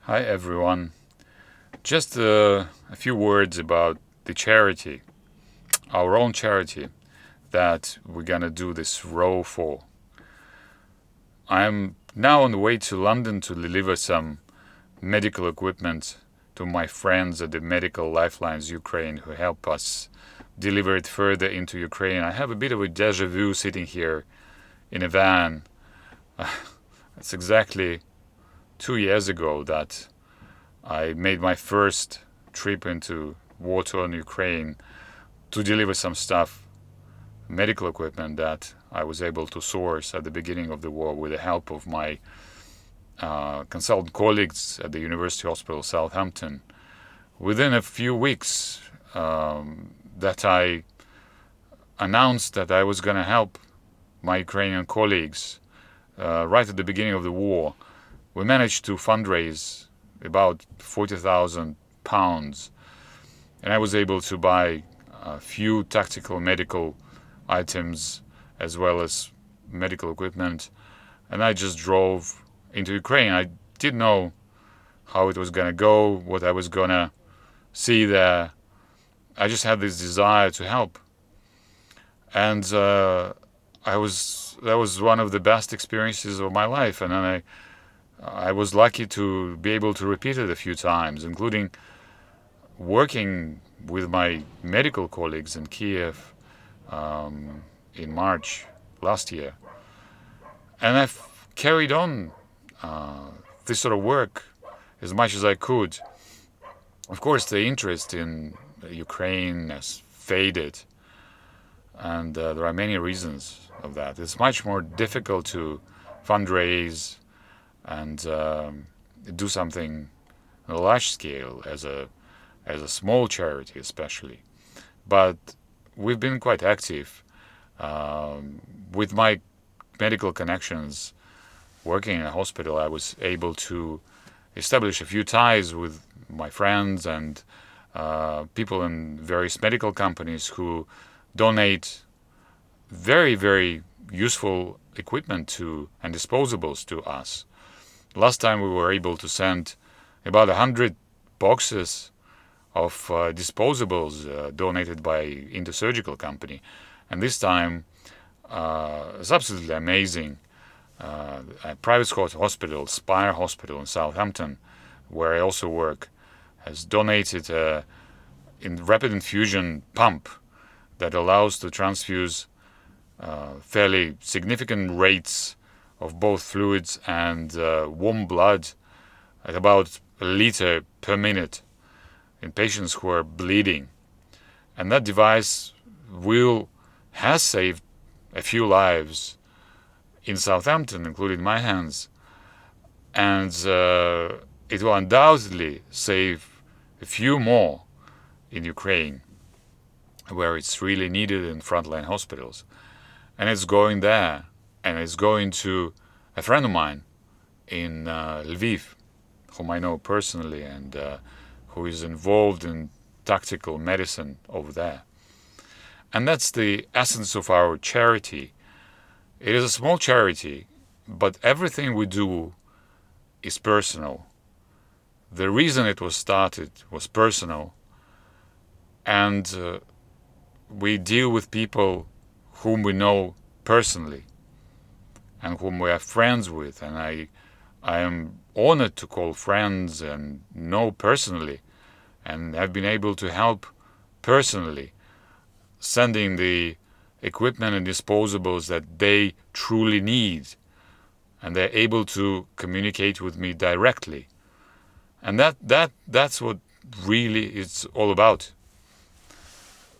Hi everyone. Just a few words about the charity, our own charity that we're gonna do this row for. I'm now on the way to London to deliver some medical equipment to my friends at the Medical Lifelines Ukraine who help us deliver it further into Ukraine. I have a bit of a deja vu sitting here in a van. It's exactly 2 years ago that I made my first trip into war-torn Ukraine to deliver some stuff, medical equipment that I was able to source at the beginning of the war with the help of my consultant colleagues at the University Hospital Southampton. Within a few weeks that I announced that I was going to help my Ukrainian colleagues right at the beginning of the war, we managed to fundraise about £40,000, and I was able to buy a few tactical medical items as well as medical equipment, and I just drove into Ukraine. I didn't know how it was gonna go, what I was gonna see there. I just had this desire to help, and that was one of the best experiences of my life, and then I was lucky to be able to repeat it a few times, including working with my medical colleagues in Kiev in March last year. And I've carried on this sort of work as much as I could. Of course, the interest in Ukraine has faded, and there are many reasons of that. It's much more difficult to fundraise and do something on a large scale as a small charity, especially. But we've been quite active with my medical connections. Working in a hospital, I was able to establish a few ties with my friends and people in various medical companies who donate very, very useful equipment to and disposables to us. Last time we were able to send about 100 boxes of disposables donated by Intersurgical company, and this time it's absolutely amazing. A private hospital, Spire Hospital in Southampton, where I also work, has donated in rapid infusion pump that allows to transfuse fairly significant rates of both fluids and warm blood at about a liter per minute in patients who are bleeding. And that device has saved a few lives in Southampton, including my hands, and it will undoubtedly save a few more in Ukraine, where it's really needed in frontline hospitals. And it's going there, and it's going to a friend of mine in Lviv, whom I know personally and who is involved in tactical medicine over there. And that's the essence of our charity. It is a small charity, but everything we do is personal. The reason it was started was personal, and we deal with people whom we know personally and whom we are friends with, and I am honored to call friends and know personally, and have been able to help personally, sending the equipment and disposables that they truly need, and they're able to communicate with me directly. And that's what really it's all about.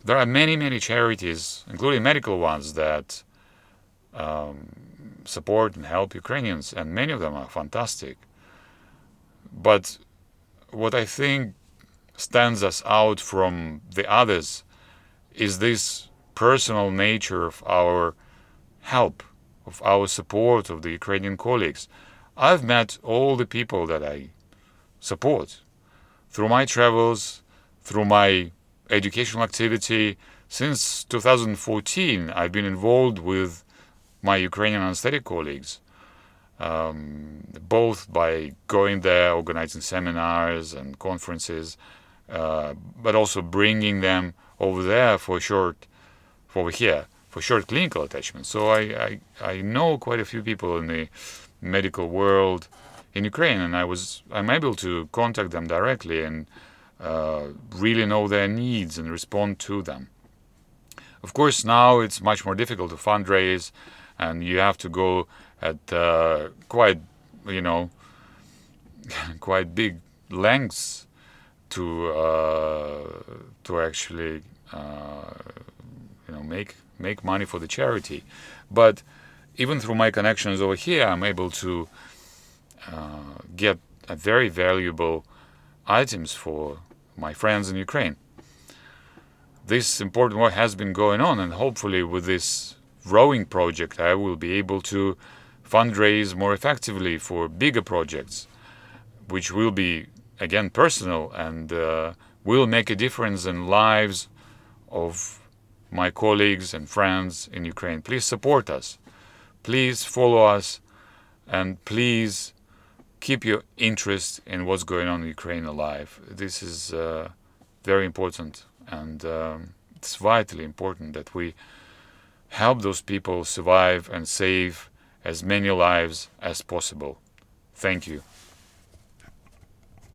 There are many, many charities, including medical ones, that support and help Ukrainians, and many of them are fantastic. But what I think stands us out from the others is this personal nature of our help, of our support of the Ukrainian colleagues. I've met all the people that I support through my travels, through my educational activity. Since 2014, I've been involved with my Ukrainian anesthetic colleagues, both by going there, organizing seminars and conferences, but also bringing them over there for short clinical attachments. So I know quite a few people in the medical world in Ukraine, and I'm able to contact them directly and really know their needs and respond to them. Of course, now it's much more difficult to fundraise, and you have to go at quite big lengths to actually make money for the charity. But even through my connections over here, I'm able to get very valuable items for my friends in Ukraine. This important work has been going on, and hopefully with this rowing project I will be able to fundraise more effectively for bigger projects, which will be again personal and will make a difference in lives of my colleagues and friends in Ukraine. Please support us. Please follow us, and please keep your interest in what's going on in Ukraine alive. This is very important, and it's vitally important that we help those people survive and save as many lives as possible. Thank you.